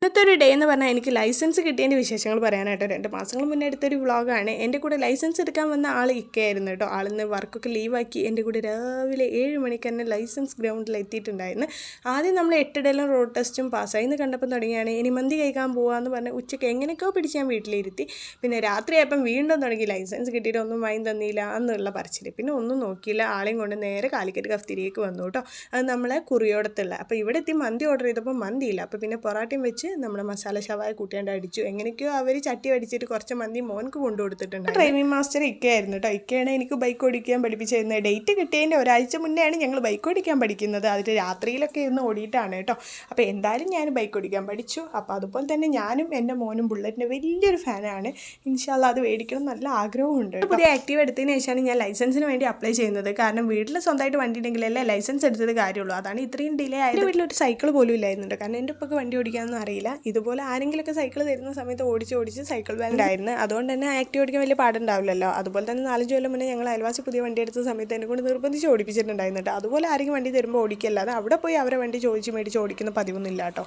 ഇന്നത്തെ ഒരു ഡേ എന്ന് പറഞ്ഞാൽ എനിക്ക് ലൈസൻസ് കിട്ടിയതിൻ്റെ വിശേഷങ്ങൾ പറയാനായിട്ട് 2 മാസങ്ങൾ മുന്നേ എടുത്തൊരു വ്ളോഗാണ്. എൻ്റെ കൂടെ ലൈസൻസ് എടുക്കാൻ വന്ന ആൾ ഇക്കയായിരുന്നു കേട്ടോ. ആളിന്ന് വർക്കൊക്കെ ലീവാക്കി എൻ്റെ കൂടെ രാവിലെ 7 മണിക്ക് തന്നെ ലൈസൻസ് ഗ്രൗണ്ടിൽ എത്തിയിട്ടുണ്ടായിരുന്നു. ആദ്യം നമ്മൾ 8 ഡേലും റോഡ് ടെസ്റ്റും പാസ്സായി. ഇന്ന് കണ്ടപ്പോൾ തുടങ്ങിയാണ് ഇനി മന്തി കഴിക്കാൻ പോകാമെന്ന് പറഞ്ഞ് ഉച്ചയ്ക്ക് എങ്ങനെയൊക്കെയോ പിടിച്ച് ഞാൻ വീട്ടിലിരുത്തി. പിന്നെ രാത്രിയായപ്പം വീണ്ടും തുടങ്ങി ലൈസൻസ് കിട്ടിയിട്ട് ഒന്നും വാങ്ങി തന്നില്ല എന്നുള്ള പറച്ചിൽ. പിന്നെ ഒന്നും നോക്കിയില്ല, ആളെയും കൊണ്ട് നേരെ കാലിക്കറ്റ് കഫ്തീരിയക്ക് വന്നു കേട്ടോ. അത് നമ്മളെ കുറിയോടത്തുള്ള. അപ്പോൾ ഇവിടെ എത്തി മന്തി ഓർഡർ ചെയ്തപ്പോൾ മന്തിയില്ല. അപ്പോൾ പിന്നെ പൊറാട്ടയും വെച്ച് നമ്മുടെ മസാല ഷവായ കൂട്ടിയാണ്ട് അടിച്ചു. എങ്ങനെയൊക്കെയോ അവർ ചട്ടി അടിച്ചിട്ട് കുറച്ച് മന്തി മോൻക്ക് കൊണ്ടു കൊടുത്തിട്ടുണ്ട്. ഡ്രൈവിംഗ് മാസ്റ്റർ ഇക്കയായിരുന്നു കേട്ടോ. ഇക്കയാണ് എനിക്ക് ബൈക്ക് ഓടിക്കാൻ പഠിപ്പിച്ചിരുന്നത്. ഡേറ്റ് കിട്ടിയതിൻ്റെ ഒരാഴ്ച മുന്നെയാണ് ഞങ്ങൾ ബൈക്ക് ഓടിക്കാൻ പഠിക്കുന്നത്. അതിൽ രാത്രിയിലൊക്കെ ഇരുന്ന് ഓടിയിട്ടാണ് കേട്ടോ. അപ്പോൾ എന്തായാലും ഞാൻ ബൈക്ക് ഓടിക്കാൻ പഠിച്ചു. അപ്പോൾ അതുപോലെ തന്നെ ഞാനും എൻ്റെ മോനും ബുള്ളറ്റിൻ്റെ വലിയൊരു ഫാനാണ്. ഇൻഷാല്ലാ അത് മേടിക്കണം നല്ല ആഗ്രഹമുണ്ട്. പുതിയ ആക്റ്റീവ് എടുത്തതിന് ശേഷമാണ് ഞാൻ ലൈസൻസിന് വേണ്ടി അപ്ലൈ ചെയ്യുന്നത്. കാരണം വീട്ടിൽ സ്വന്തമായിട്ട് വണ്ടി ഉണ്ടെങ്കിലല്ലേ ലൈസൻസ് എടുത്തത് കാര്യമുള്ളൂ. അതാണ് ഇത്രയും ഡിലേ ആയത്. വീട്ടിലൊരു സൈക്കിൾ പോലും ഇല്ലായിരുന്നുണ്ട്. കാരണം എൻ്റെ ഉപ്പക്ക് വണ്ടി ഓടിക്കാനൊന്നും അറിയില്ല. ഇതുപോലെ ആരെങ്കിലുമൊക്കെ സൈക്കിൾ തരുന്ന സമയത്ത് ഓടിച്ച് സൈക്കിൾ ബാൻഡ് ആയിരുന്നു. അതുകൊണ്ട് തന്നെ ആക്റ്റീവ് ഓടിക്കാൻ വലിയ പാടുണ്ടാവില്ലല്ലോ. അതുപോലെ തന്നെ 4-5 കൊല്ലം മുന്നേ ഞങ്ങൾ അയൽവാസി പുതിയ വണ്ടി എടുത്ത സമയത്ത് എന്നെ കൊണ്ട് നിർബന്ധിച്ച് ഓടിപ്പിച്ചിട്ടുണ്ടായിരുന്നു കേട്ടോ. അതുപോലെ ആരെങ്കിലും വണ്ടി തരുമ്പോൾ ഓടിക്കല്ലാതെ അവിടെ പോയി അവരെ വണ്ടി ചോദിച്ച് മേടിച്ച് ഓടിക്കുന്ന പതിവൊന്നുമില്ല കേട്ടോ.